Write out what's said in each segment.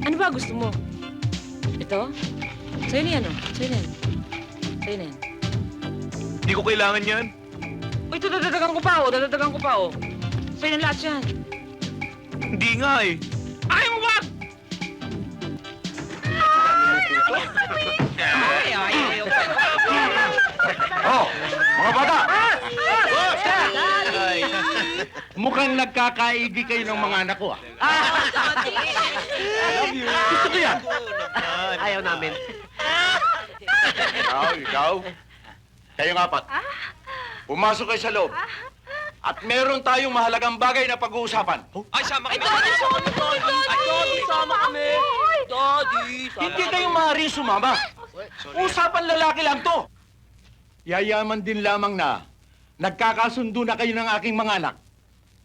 Ano ba gusto mo? Ito? Sa'yo na yan, oh. Sa'yo na yan. Sa'yo na yan. Hindi ko kailangan yan. Uy, ito, dadadagan ko pa, oh. Dadadagan ko pa, oh. Sa'yo na lahat yan. Hindi nga eh. Ayaw mo ba? Ay. Oh, mga bata! Ay. Mukhang nagkakaigi kayo ng mga anak ko, ah. Gusto ko yan. Ayaw namin. Ikaw. Kayong apat. Pumasok kayo sa loob. At meron tayong mahalagang bagay na pag-uusapan. Ay, sama kami. Ay, Daddy, sama kami. Daddy, Hindi kayong maaaring sumama. Usapan lalaki lang to. Yayaman din lamang na nagkakasundo na kayo ng aking mga anak.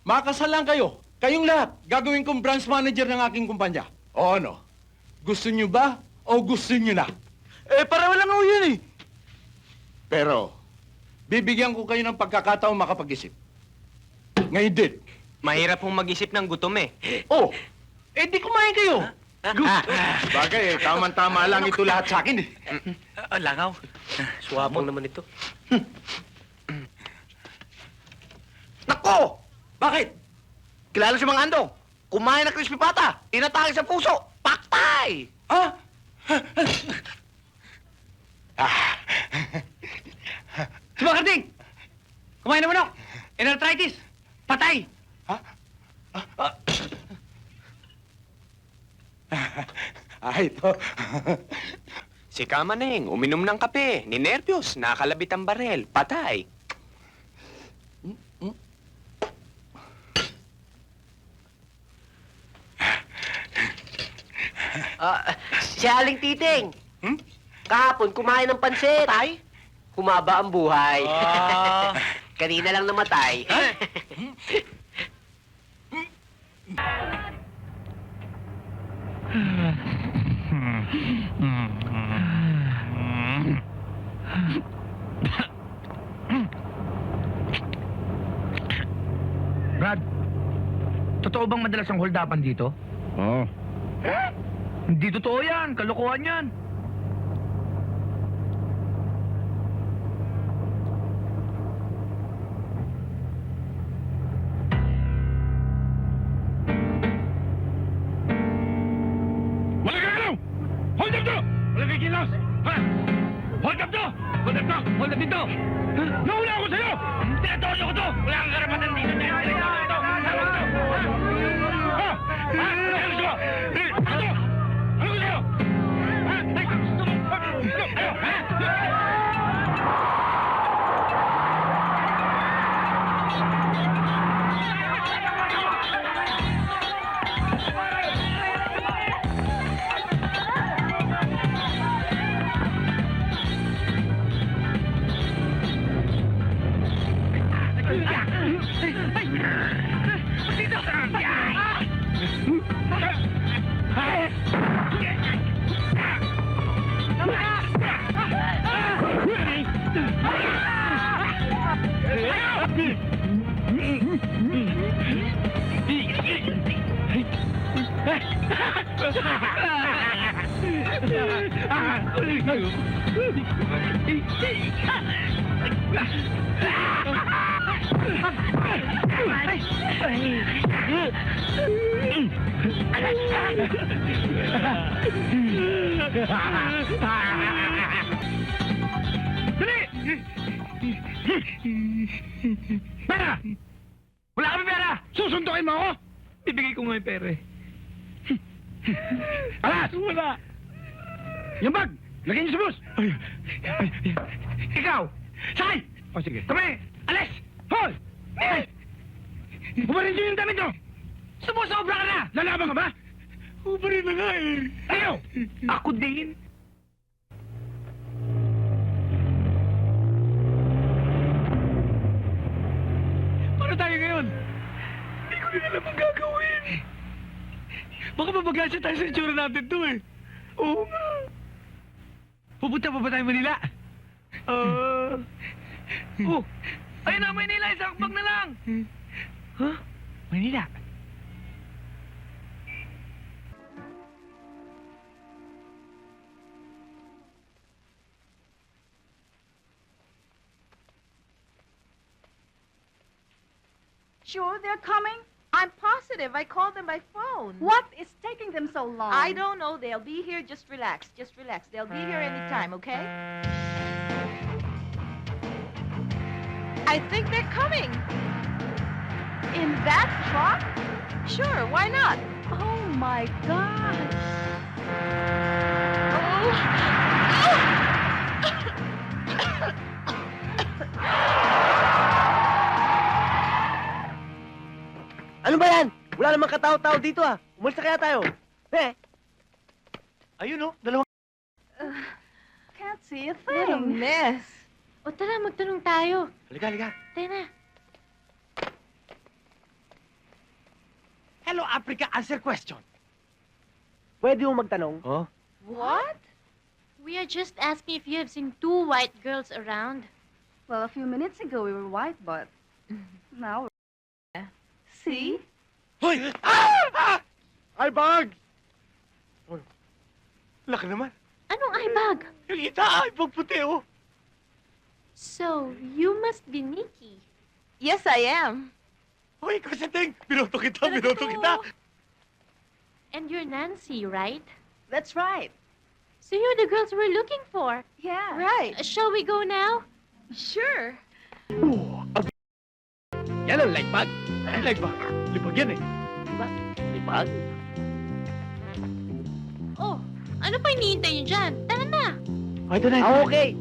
Makasal lang kayo. Kayong lahat. Gagawin kong branch manager ng aking kumpanya. O ano? Gusto nyo ba o gusto nyo na? Para walang ho yun eh. Pero, bibigyan ko kayo ng pagkakataong makapag-isip. Ngayon din. Mahirap pong mag-isip ng gutom eh. Oh, di kumain kayo. Bagay, tama-tama lang ito lahat sa akin eh. Langaw. Suwapang naman ito. Nako! Bakit? Kilala si Mang Andong. Kumain ng crispy pata. Inatake sa puso. Paktay! Ha? Si Makarding! Kumain na manok! In-arthritis! Patay! Ito. Si Kamaneng, uminom ng kape, ninervyos, nakalabit ang barel, patay. Si Aling Titing. Kahapon, kumain ng pansit. Patay? Humaba ang buhay. Kanina lang namatay. Brad, totoo bang madalas ang holdapan dito? Oo. Hindi totoo yan, kalokohan yan. Wala ka galaw! Hold up to! Wala ka kilos! Ha? Hold up to! Hold up to! Hold up dito! Nauna ako sa'yo! Tinatawag ko to! Wala kang karapatan dito! Tinatawag ko to! Ha? Ha? Ano gusto mo? Ano to? Ano gusto mo? Ha? Gusto mo? Ano? Ha? Pera! Wala kami pera! Susundukin mo ako! Bibigay ko nga yung pera eh. Alas! Wala! Yung bag! Lagyan niyo sa bus! Ikaw! Sakay! O sige. Kami! Alis! Hol! Alis! Bumarin niyo yung damit nyo! Sumusobra ka na! Lalaban ka ba? Bumarin na nga eh! Ayaw! Ako din! Paano tayo ngayon? Hindi ko rin alam ang gagawin. Baka mabagasya tayo sa itsura natin to eh. Oo nga. Pupunta pa ba tayo Manila? Oh, ayun na Manila, isang bag na lang. Huh? Manila? sure they're coming? I'm positive. I called them by phone. What is taking them so long? I don't know. They'll be here. Just relax. Just relax. They'll be here anytime, okay? I think they're coming. In that truck? Sure, why not? Oh, my God. Ano ba yan? Wala namang katao-tao dito ah. Umalis na kaya tayo. Ayun oh, dalawang... Can't see a What a thing. mess. O tara, magtanong tayo. Halika, halika. Tayo na. Hello, Africa, answer question. Pwede mo magtanong? Oh? What? We are just asking if you have seen two white girls around. Well, a few minutes ago we were white, but now we're... See? Hoy! Ah! Ay, bag! Oh, laki naman. Anong eyebag? Yung ita, ay, bag puti, oh. So, you must be Nikki. Yes, I am. Hoy, Kasating! Binoto kita, binoto kita! And you're Nancy, right? That's right. So you're the girls we're looking for. Yeah. Right. Shall we go now? Sure. Yan ang ligbag. Ay, ligbag. Libag yan eh. Lipag? Oh, ano pa hinihintay niyo dyan? Tara na! Ay, ito na. Ah, okay.